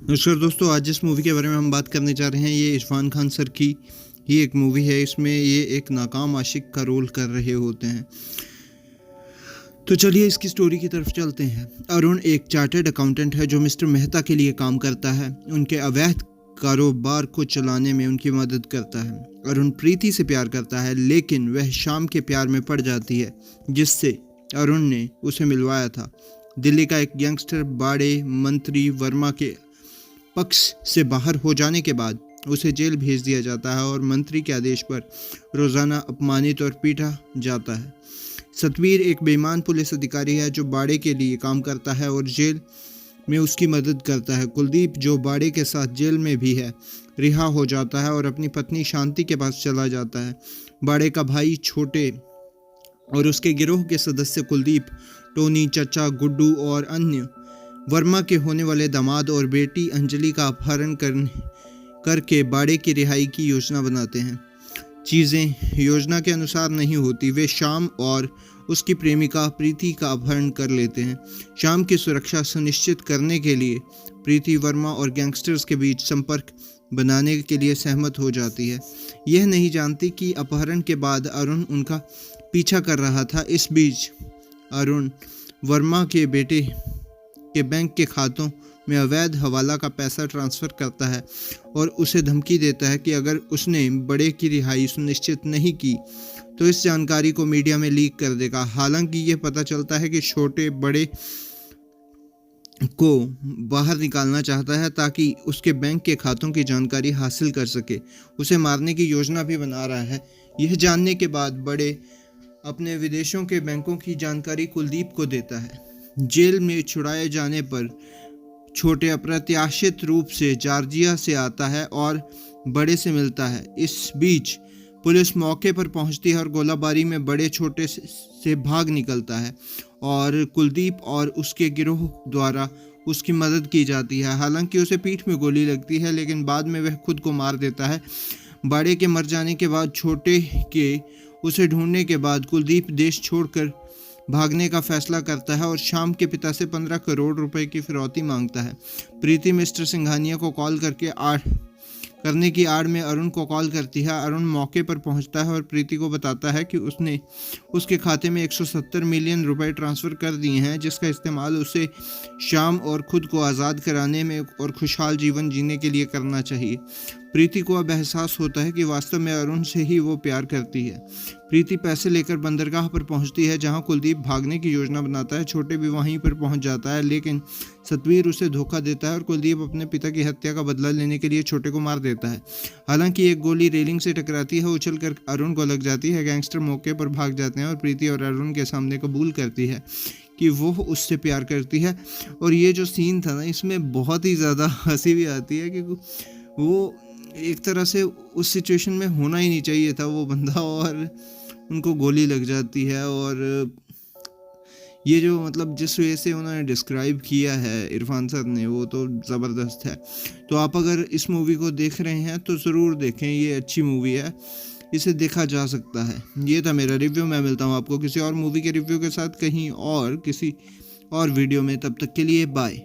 नमस्कार दोस्तों, आज जिस मूवी के बारे में हम बात करने जा रहे हैं ये इरफान खान सर की ही एक मूवी है। इसमें ये एक नाकाम आशिक का रोल कर रहे होते हैं। तो चलिए इसकी स्टोरी की तरफ चलते हैं। अरुण एक चार्टर्ड अकाउंटेंट है जो मिस्टर मेहता के लिए काम करता है। उनके अवैध कारोबार को चलाने में उनकी मदद करता है। अरुण प्रीति से प्यार करता है, लेकिन वह शाम के प्यार में पड़ जाती है जिससे अरुण ने उसे मिलवाया था। दिल्ली का एक गैंगस्टर बाड़े मंत्री वर्मा के पक्ष से बाहर हो जाने के बाद उसे जेल भेज दिया जाता है और मंत्री के आदेश पर रोजाना अपमानित और पीटा जाता है। सतवीर एक बेईमान पुलिस अधिकारी है जो बाड़े के लिए काम करता है और जेल में उसकी मदद करता है। कुलदीप, जो बाड़े के साथ जेल में भी है, रिहा हो जाता है और अपनी पत्नी शांति के पास चला जाता है। बाड़े का भाई छोटे और उसके गिरोह के सदस्य कुलदीप, टोनी, चचा, गुड्डू और अन्य वर्मा के होने वाले दामाद और बेटी अंजलि का अपहरण करके बाड़े की रिहाई की योजना बनाते हैं। चीज़ें योजना के अनुसार नहीं होती। वे शाम और उसकी प्रेमिका प्रीति का अपहरण कर लेते हैं। शाम की सुरक्षा सुनिश्चित करने के लिए प्रीति वर्मा और गैंगस्टर्स के बीच संपर्क बनाने के लिए सहमत हो जाती है। यह नहीं जानती कि अपहरण के बाद अरुण उनका पीछा कर रहा था। इस बीच अरुण वर्मा के बेटे के बैंक के खातों में अवैध हवाला का पैसा ट्रांसफ़र करता है और उसे धमकी देता है कि अगर उसने बड़े की रिहाई सुनिश्चित नहीं की तो इस जानकारी को मीडिया में लीक कर देगा। हालांकि ये पता चलता है कि छोटे बड़े को बाहर निकालना चाहता है ताकि उसके बैंक के खातों की जानकारी हासिल कर सके। उसे मारने की योजना भी बना रहा है। यह जानने के बाद बड़े अपने विदेशों के बैंकों की जानकारी कुलदीप को देता है। जेल में छुड़ाए जाने पर छोटे अप्रत्याशित रूप से जॉर्जिया से आता है और बड़े से मिलता है। इस बीच पुलिस मौके पर पहुंचती है और गोलाबारी में बड़े छोटे से भाग निकलता है और कुलदीप और उसके गिरोह द्वारा उसकी मदद की जाती है। हालांकि उसे पीठ में गोली लगती है, लेकिन बाद में वह खुद को मार देता है। बड़े के मर जाने के बाद छोटे के उसे ढूंढने के बाद कुलदीप देश छोड़कर भागने का फैसला करता है और शाम के पिता से 15 करोड़ रुपए की फिरौती मांगता है। प्रीति मिस्टर सिंघानिया को कॉल करने की आड़ में अरुण को कॉल करती है। अरुण मौके पर पहुंचता है और प्रीति को बताता है कि उसने उसके खाते में 170 मिलियन रुपए ट्रांसफ़र कर दिए हैं, जिसका इस्तेमाल उसे शाम और खुद को आज़ाद कराने में और खुशहाल जीवन जीने के लिए करना चाहिए। प्रीति को अब एहसास होता है कि वास्तव में अरुण से ही वो प्यार करती है। प्रीति पैसे लेकर बंदरगाह पर पहुंचती है जहां कुलदीप भागने की योजना बनाता है। छोटे भी वहीं पर पहुंच जाता है, लेकिन सतवीर उसे धोखा देता है और कुलदीप अपने पिता की हत्या का बदला लेने के लिए छोटे को मार देता है। हालांकि एक गोली रेलिंग से टकराती है, उछलकर अरुण को लग जाती है। गैंगस्टर मौके पर भाग जाते हैं और प्रीति और अरुण के सामने कबूल करती है कि वो उससे प्यार करती है। और ये जो सीन था ना, इसमें बहुत ही ज़्यादा हंसी भी आती है कि वो एक तरह से उस सिचुएशन में होना ही नहीं चाहिए था वो बंदा, और उनको गोली लग जाती है। और ये जो मतलब जिस वजह से उन्होंने डिस्क्राइब किया है इरफान सर ने, वो तो ज़बरदस्त है। तो आप अगर इस मूवी को देख रहे हैं तो ज़रूर देखें, ये अच्छी मूवी है, इसे देखा जा सकता है। ये था मेरा रिव्यू। मैं मिलता हूँ आपको किसी और मूवी के रिव्यू के साथ कहीं और किसी और वीडियो में। तब तक के लिए बाय।